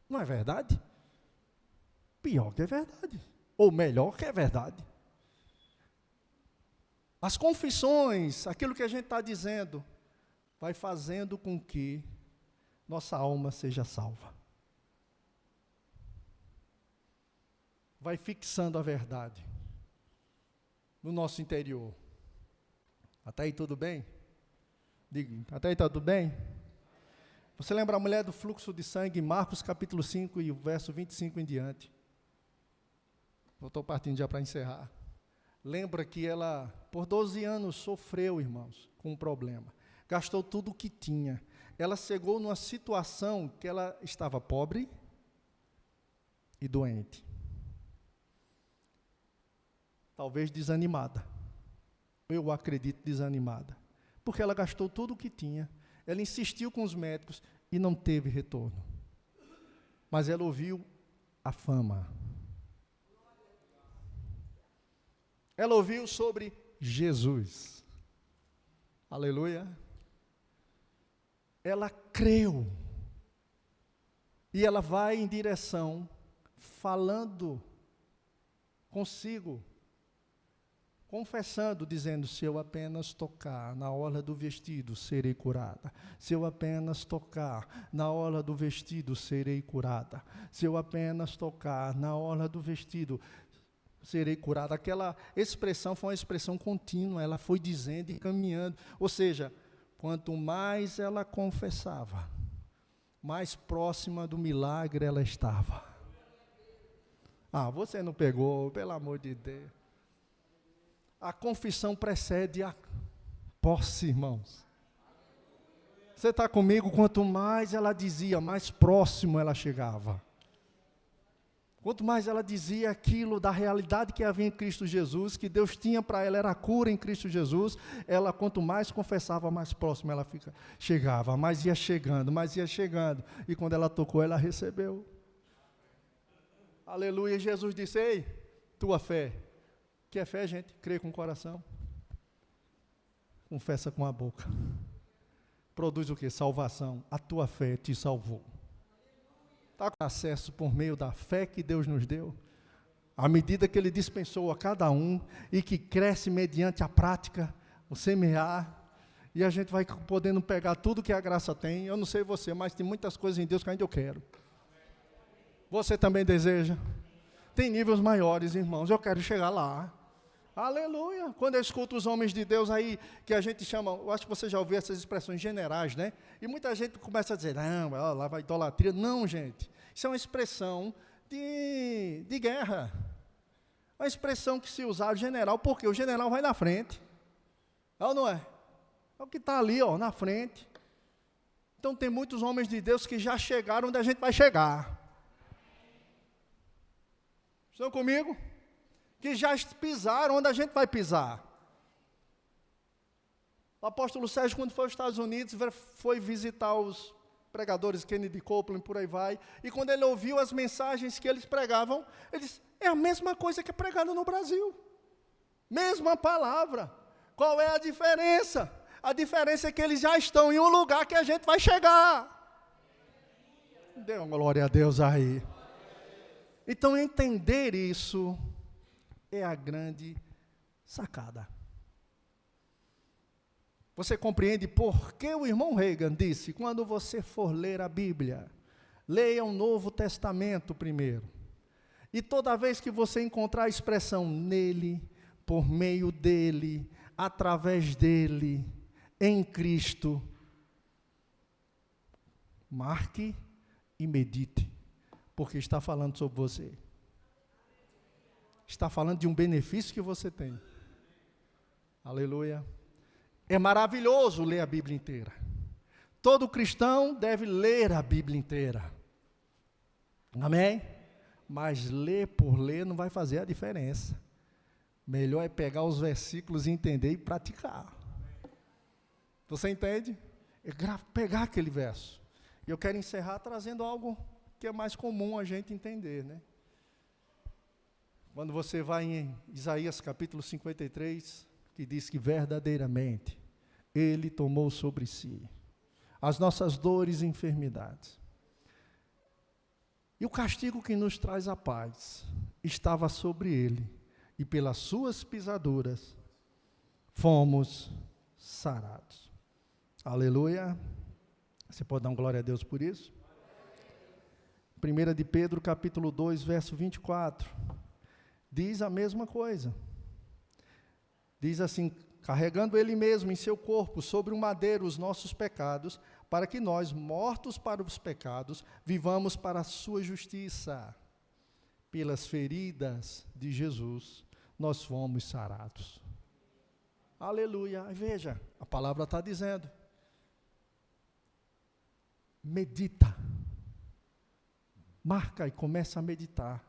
Não é verdade? Pior que é verdade, ou melhor que é verdade. As confissões, aquilo que a gente está dizendo, vai fazendo com que nossa alma seja salva. Vai fixando a verdade no nosso interior. Até aí tudo bem? Diga, até aí está tudo bem? Você lembra a mulher do fluxo de sangue, Marcos capítulo 5 e o verso 25 em diante? Eu estou partindo já para encerrar. Lembra que ela, por 12 anos, sofreu, irmãos, com um problema. Gastou tudo o que tinha. Ela chegou numa situação que ela estava pobre e doente. Talvez desanimada. Eu acredito desanimada. Porque ela gastou tudo o que tinha. Ela insistiu com os médicos e não teve retorno. Mas ela ouviu a fama. Ela ouviu sobre Jesus. Aleluia. Ela creu. E ela vai em direção, falando consigo, confessando, dizendo, se eu apenas tocar na orla do vestido, serei curada. Se eu apenas tocar na orla do vestido, serei curada. Se eu apenas tocar na orla do vestido, serei curada. Aquela expressão foi uma expressão contínua, ela foi dizendo e caminhando. Ou seja, quanto mais ela confessava, mais próxima do milagre ela estava. Ah, você não pegou, pelo amor de Deus. A confissão precede a posse, irmãos. Você está comigo? Quanto mais ela dizia, mais próximo ela chegava. Quanto mais ela dizia aquilo da realidade que havia em Cristo Jesus, que Deus tinha para ela, era a cura em Cristo Jesus, ela quanto mais confessava, mais próximo ela chegava, mais ia chegando, e quando ela tocou, ela recebeu. Aleluia, Jesus disse, ei, tua fé, que é fé, gente? Crê com o coração, confessa com a boca, produz o que? Salvação, a tua fé te salvou. Está com acesso por meio da fé que Deus nos deu, à medida que Ele dispensou a cada um, e que cresce mediante a prática, o semear, e a gente vai podendo pegar tudo que a graça tem. Eu não sei você, mas tem muitas coisas em Deus que ainda eu quero. Você também deseja? Tem níveis maiores, irmãos, eu quero chegar lá. Aleluia. Quando eu escuto os homens de Deus aí, que a gente chama, eu acho que você já ouviu essas expressões generais, né? E muita gente começa a dizer, não, lá vai idolatria. Não, gente. Isso é uma expressão de guerra. Uma expressão que se usar general, porque o general vai na frente. É ou não é? É o que está ali, ó, na frente. Então tem muitos homens de Deus que já chegaram onde a gente vai chegar. Estão comigo? Que já pisaram onde a gente vai pisar. O apóstolo Sérgio, quando foi aos Estados Unidos, foi visitar os pregadores Kennedy Copeland, por aí vai, e quando ele ouviu as mensagens que eles pregavam, ele disse, é a mesma coisa que é pregada no Brasil. Mesma palavra. Qual é a diferença? A diferença é que eles já estão em um lugar que a gente vai chegar. Dê uma glória a Deus aí. Então, entender isso é a grande sacada. Você compreende por que o irmão Reagan disse, quando você for ler a Bíblia, leia o Novo Testamento primeiro. E toda vez que você encontrar a expressão nele, por meio dele, através dele, em Cristo, marque e medite, porque está falando sobre você. Está falando de um benefício que você tem. Aleluia. É maravilhoso ler a Bíblia inteira. Todo cristão deve ler a Bíblia inteira. Amém? Mas ler por ler não vai fazer a diferença. Melhor é pegar os versículos e entender e praticar. Você entende? É pegar aquele verso. E eu quero encerrar trazendo algo que é mais comum a gente entender, né? Quando você vai em Isaías capítulo 53, que diz que verdadeiramente Ele tomou sobre si as nossas dores e enfermidades. E o castigo que nos traz a paz estava sobre Ele, e pelas suas pisaduras fomos sarados. Aleluia. Você pode dar uma glória a Deus por isso? 1 de Pedro capítulo 2, verso 24. Diz a mesma coisa. Diz assim, carregando Ele mesmo em seu corpo, sobre o madeiro, os nossos pecados, para que nós, mortos para os pecados, vivamos para a sua justiça. Pelas feridas de Jesus, nós fomos sarados. Aleluia. Veja, a palavra está dizendo. Medita. Marca e começa a meditar.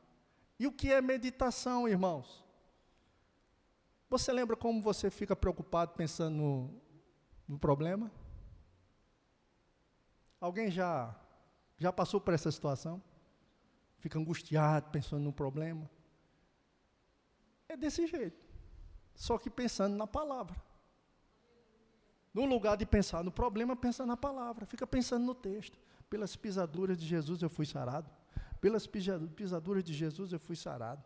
E o que é meditação, irmãos? Você lembra como você fica preocupado pensando no problema? Alguém já passou por essa situação? Fica angustiado pensando no problema? É desse jeito. Só que pensando na palavra. No lugar de pensar no problema, pensa na palavra. Fica pensando no texto. Pelas pisaduras de Jesus eu fui sarado. Pelas pisaduras de Jesus eu fui sarado.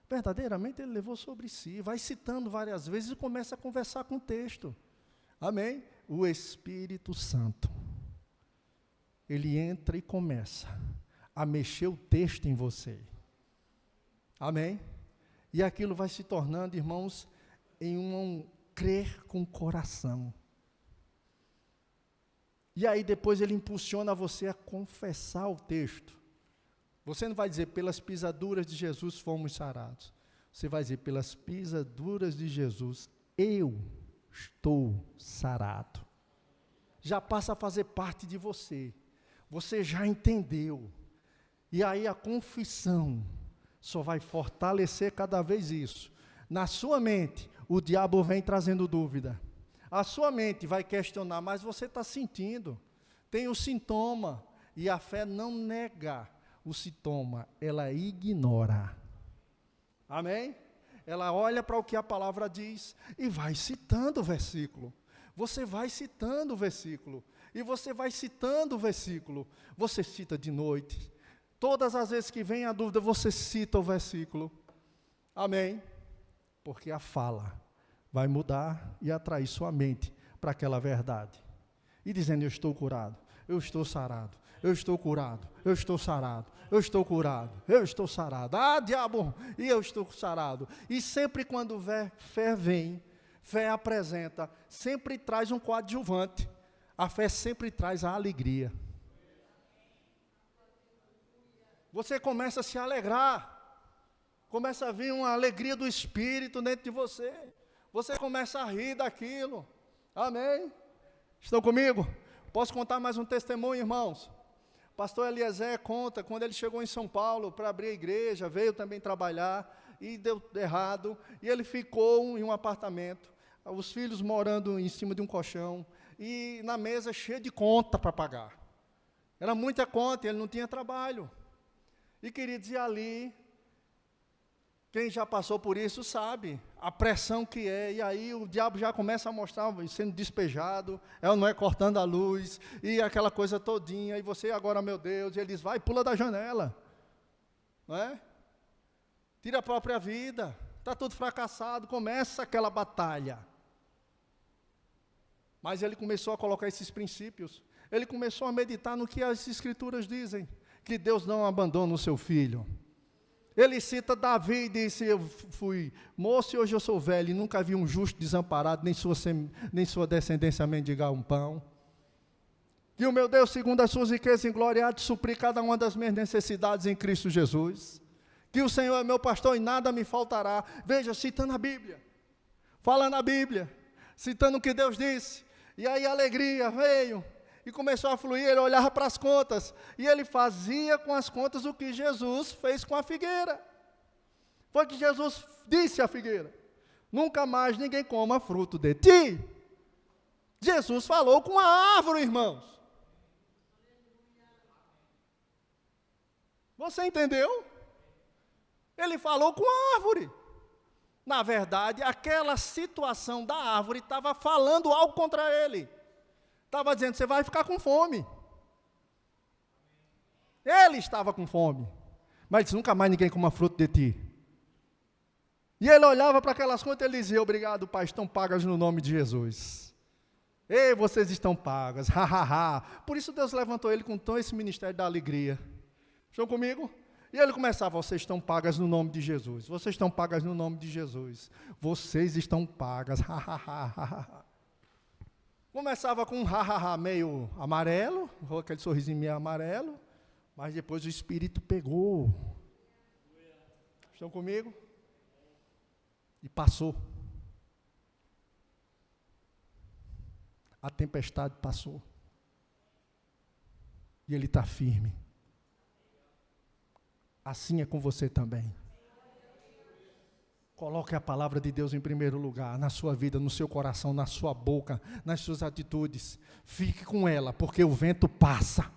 Verdadeiramente Ele levou sobre si. Vai citando várias vezes e começa a conversar com o texto. Amém? O Espírito Santo. Ele entra e começa a mexer o texto em você. Amém? E aquilo vai se tornando, irmãos, em um crer com o coração. E aí depois ele impulsiona você a confessar o texto. Você não vai dizer, pelas pisaduras de Jesus fomos sarados. Você vai dizer, pelas pisaduras de Jesus, eu estou sarado. Já passa a fazer parte de você. Você já entendeu. E aí a confissão só vai fortalecer cada vez isso. Na sua mente, o diabo vem trazendo dúvida. A sua mente vai questionar, mas você está sentindo. Tem o sintoma. E a fé não nega o sintoma, ela ignora. Amém? Ela olha para o que a palavra diz e vai citando o versículo. Você vai citando o versículo. E você vai citando o versículo. Você cita de noite. Todas as vezes que vem a dúvida, você cita o versículo. Amém? Porque a fala vai mudar e atrair sua mente para aquela verdade. E dizendo, eu estou curado, eu estou sarado, eu estou curado, eu estou sarado, eu estou curado, eu estou sarado. Ah, diabo, e eu estou sarado. E sempre quando fé vem, fé apresenta, sempre traz um coadjuvante. A fé sempre traz a alegria. Você começa a se alegrar. Começa a vir uma alegria do Espírito dentro de você. Você começa a rir daquilo. Amém? Estão comigo? Posso contar mais um testemunho, irmãos? Pastor Eliezer conta, quando ele chegou em São Paulo para abrir a igreja, veio também trabalhar, e deu errado, e ele ficou em um apartamento, os filhos morando em cima de um colchão, e na mesa cheia de conta para pagar. Era muita conta, ele não tinha trabalho. E queridos, e ali, quem já passou por isso sabe a pressão que é, e aí o diabo já começa a mostrar, sendo despejado, não é cortando a luz, e aquela coisa todinha, e você agora, meu Deus, e ele diz, vai, pula da janela, não é? Tira a própria vida, está tudo fracassado, começa aquela batalha. Mas ele começou a colocar esses princípios, ele começou a meditar no que as Escrituras dizem, que Deus não abandona o seu filho. Ele cita Davi e disse, eu fui moço e hoje eu sou velho, e nunca vi um justo desamparado, nem sua descendência mendigar um pão. Que o meu Deus, segundo as suas riquezas em glória, há de suprir cada uma das minhas necessidades em Cristo Jesus. Que o Senhor é meu pastor e nada me faltará. Veja, citando a Bíblia, falando a Bíblia, citando o que Deus disse, e aí a alegria veio, e começou a fluir, ele olhava para as contas, e ele fazia com as contas o que Jesus fez com a figueira. Foi que Jesus disse à figueira, nunca mais ninguém coma fruto de ti. Jesus falou com a árvore, irmãos. Você entendeu? Ele falou com a árvore. Na verdade, aquela situação da árvore estava falando algo contra ele. Estava dizendo, você vai ficar com fome. Ele estava com fome. Mas disse, nunca mais ninguém coma fruto de ti. E ele olhava para aquelas contas e ele dizia, obrigado, Pai, estão pagas no nome de Jesus. Ei, vocês estão pagas, ha, ha, ha. Por isso Deus levantou ele com todo esse ministério da alegria. Estão comigo? E ele começava, vocês estão pagas no nome de Jesus. Vocês estão pagas no nome de Jesus. Vocês estão pagas, ha, ha, ha, ha, ha. Começava com um ha-ha-ha meio amarelo, aquele sorrisinho meio amarelo, mas depois o Espírito pegou. Estão comigo? E passou. A tempestade passou. E ele está firme. Assim é com você também. Coloque a palavra de Deus em primeiro lugar, na sua vida, no seu coração, na sua boca, nas suas atitudes. Fique com ela, porque o vento passa.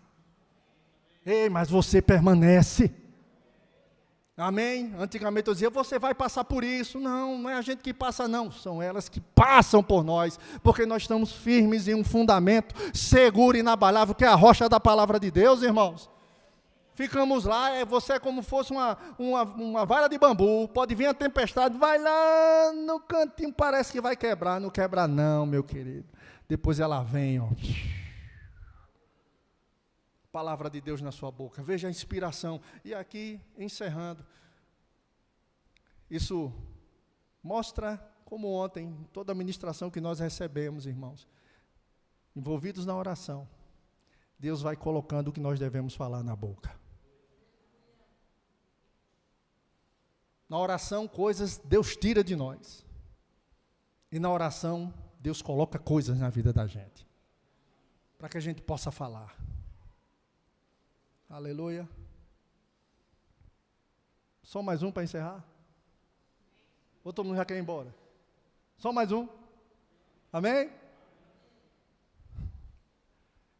Ei, mas você permanece. Amém? Antigamente eu dizia, você vai passar por isso. Não, não é a gente que passa não, são elas que passam por nós, porque nós estamos firmes em um fundamento seguro e inabalável, que é a rocha da palavra de Deus, irmãos. Ficamos lá, você é como fosse uma vara de bambu, pode vir a tempestade, vai lá no cantinho, parece que vai quebrar, não quebra não, meu querido. Depois ela vem, ó. Palavra de Deus na sua boca, veja a inspiração. E aqui, encerrando, isso mostra, como ontem, toda a ministração que nós recebemos, irmãos, envolvidos na oração, Deus vai colocando o que nós devemos falar na boca. Na oração, coisas Deus tira de nós. E na oração, Deus coloca coisas na vida da gente. Para que a gente possa falar. Aleluia. Só mais um para encerrar? Ou todo mundo já quer ir embora? Só mais um? Amém?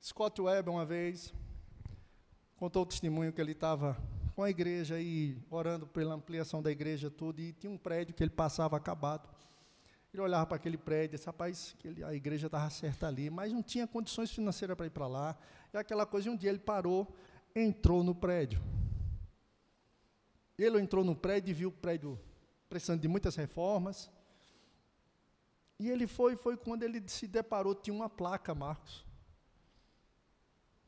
Scott Webb, uma vez, contou o testemunho que ele estava com a igreja e orando pela ampliação da igreja tudo, e tinha um prédio que ele passava acabado. Ele olhava para aquele prédio e disse, rapaz, a igreja estava certa ali, mas não tinha condições financeiras para ir para lá. E aquela coisa, um dia ele parou, entrou no prédio. Ele entrou no prédio e viu o prédio precisando de muitas reformas. E ele foi quando ele se deparou, tinha uma placa, Marcos,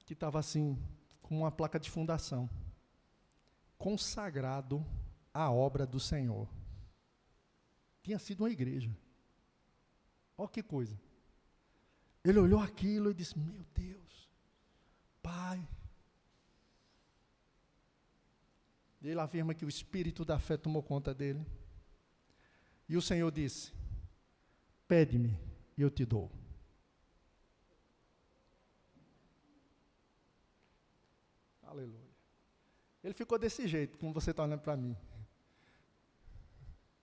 que estava assim, como uma placa de fundação. Consagrado à obra do Senhor. Tinha sido uma igreja. Olha que coisa. Ele olhou aquilo e disse, meu Deus, Pai. E ele afirma que o espírito da fé tomou conta dele. E o Senhor disse, pede-me e eu te dou. Aleluia. Ele ficou desse jeito, como você está olhando para mim.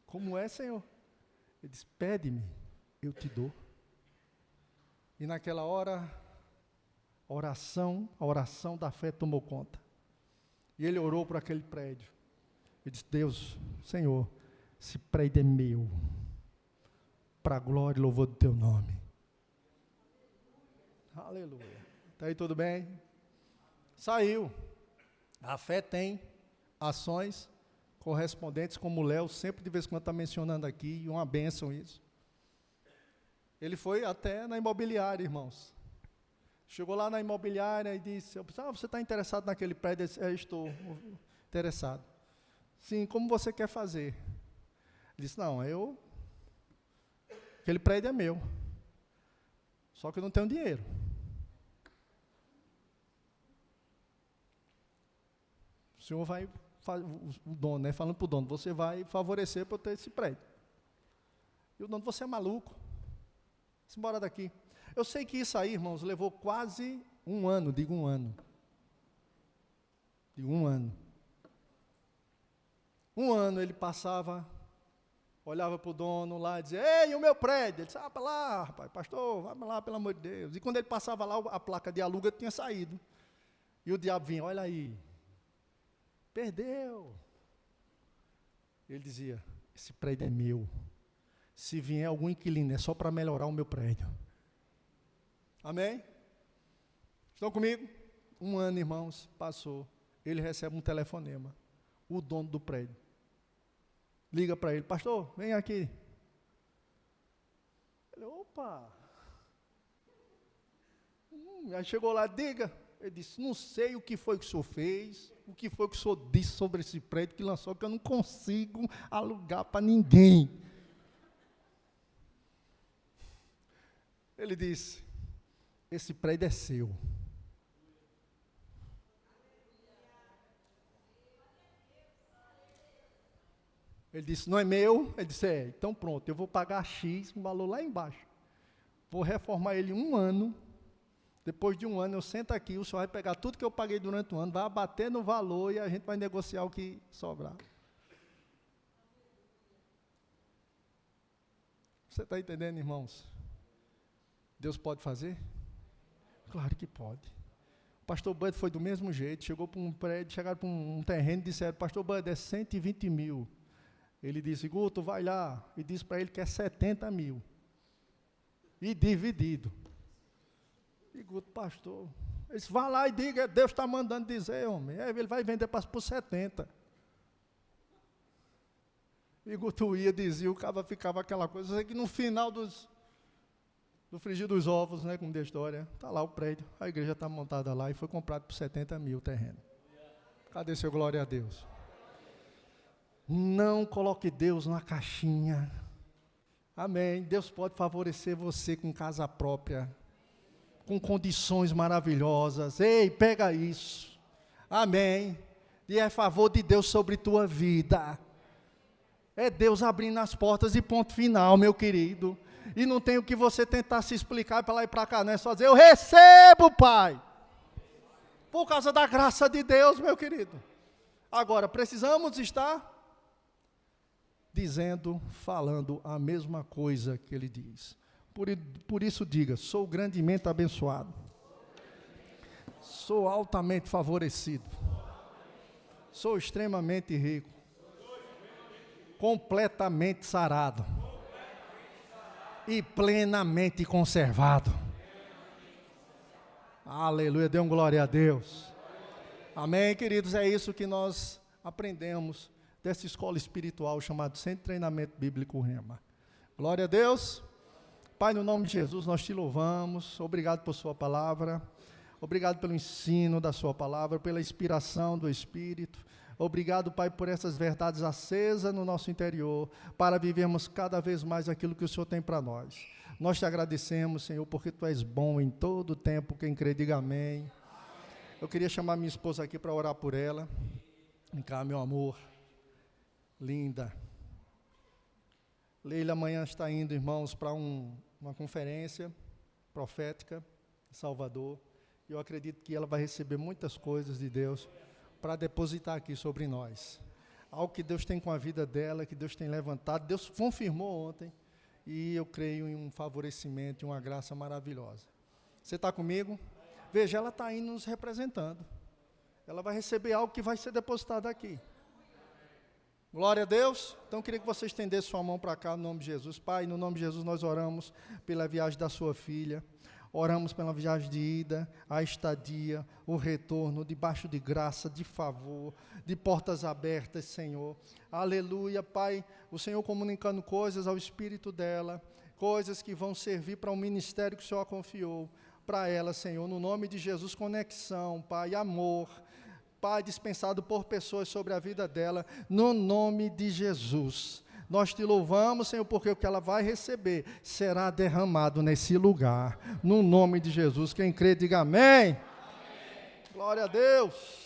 Como é, Senhor? Ele disse, pede-me, eu te dou. E naquela hora, a oração da fé tomou conta. E ele orou por aquele prédio. Ele disse, Deus, Senhor, esse prédio é meu, para a glória e louvor do teu nome. Aleluia. Está aí tudo bem? Saiu. A fé tem ações correspondentes, como o Léo sempre de vez em quando está mencionando aqui, e uma bênção isso. Ele foi até na imobiliária, irmãos. Chegou lá na imobiliária e disse, você está interessado naquele prédio? Eu disse, estou interessado. Sim, como você quer fazer? Ele disse, não, aquele prédio é meu, só que eu não tenho dinheiro. O senhor vai, o dono, né, falando para o dono, você vai favorecer para eu ter esse prédio. E o dono, você é maluco, vamos embora daqui. Eu sei que isso aí, irmãos, levou quase um ano, digo um ano. Um ano ele passava, olhava para o dono lá e dizia, ei, o meu prédio? Ele disse, para lá, rapaz, pastor, vai para lá, pelo amor de Deus. E quando ele passava lá, a placa de aluga tinha saído. E o diabo vinha, olha aí, perdeu. Ele dizia, esse prédio é meu. Se vier algum inquilino, é só para melhorar o meu prédio. Amém? Estão comigo? Um ano, irmãos, passou. Ele recebe um telefonema. O dono do prédio liga para ele, pastor, vem aqui. Ele, opa. Aí chegou lá, diga. Ele disse, não sei o que foi que o senhor fez, o que foi que o senhor disse sobre esse prédio que lançou, que eu não consigo alugar para ninguém. Ele disse, esse prédio é seu. Ele disse, não é meu? Ele disse, então pronto, eu vou pagar X, um valor lá embaixo. Vou reformar ele um ano. Depois de um ano, eu sento aqui, o senhor vai pegar tudo que eu paguei durante o ano, vai abater no valor e a gente vai negociar o que sobrar. Você está entendendo, irmãos? Deus pode fazer? Claro que pode. O pastor Bud foi do mesmo jeito, chegou para um prédio, chegaram para um terreno e disseram, pastor Bud, é 120 mil. Ele disse, Guto, vai lá. E disse para ele que é 70 mil. E dividido. E Guto, pastor, ele disse, vá lá e diga, Deus está mandando dizer, homem. Ele vai vender por 70. E Guto ia, dizia, o cara ficava aquela coisa, eu sei que no final do frigir dos ovos, né, como de história, está lá o prédio, a igreja está montada lá e foi comprado por 70 mil o terreno. Cadê seu glória a Deus? Não coloque Deus numa caixinha. Amém. Deus pode favorecer você com casa própria. com condições maravilhosas. Ei, pega isso. Amém. E é favor de Deus sobre tua vida. É Deus abrindo as portas e ponto final, meu querido. E não tem o que você tentar se explicar para lá e para cá, não é só dizer, eu recebo, Pai. Por causa da graça de Deus, meu querido. Agora, precisamos estar dizendo, falando a mesma coisa que ele diz. Por isso diga, sou grandemente abençoado. Sou altamente favorecido. Sou extremamente rico. Completamente sarado. E plenamente conservado. Aleluia, dê um glória a Deus. Amém, queridos, é isso que nós aprendemos dessa escola espiritual chamada Centro de Treinamento Bíblico Rema. Glória a Deus. Pai, no nome de Jesus, nós te louvamos. Obrigado por sua palavra. Obrigado pelo ensino da sua palavra, pela inspiração do Espírito. Obrigado, Pai, por essas verdades acesas no nosso interior, para vivermos cada vez mais aquilo que o Senhor tem para nós. Nós te agradecemos, Senhor, porque Tu és bom em todo o tempo. Quem crê, diga amém. Eu queria chamar minha esposa aqui para orar por ela. Vem cá, meu amor. Linda. Leila amanhã está indo, irmãos, para uma conferência profética em Salvador. Eu acredito que ela vai receber muitas coisas de Deus para depositar aqui sobre nós. Algo que Deus tem com a vida dela, que Deus tem levantado. Deus confirmou ontem. E eu creio em um favorecimento e uma graça maravilhosa. Você está comigo? Veja, ela está indo nos representando. Ela vai receber algo que vai ser depositado aqui. Glória a Deus. Então eu queria que você estendesse sua mão para cá no nome de Jesus. Pai, no nome de Jesus nós oramos pela viagem da sua filha. Oramos pela viagem de ida, a estadia, o retorno, debaixo de graça, de favor, de portas abertas, Senhor. Aleluia, Pai, o Senhor comunicando coisas ao espírito dela, coisas que vão servir para o ministério que o Senhor a confiou para ela, Senhor. No nome de Jesus, conexão, Pai, amor, Pai, dispensado por pessoas sobre a vida dela, no nome de Jesus. Nós te louvamos, Senhor, porque o que ela vai receber será derramado nesse lugar. No nome de Jesus. Quem crê, diga amém. Amém. Glória a Deus.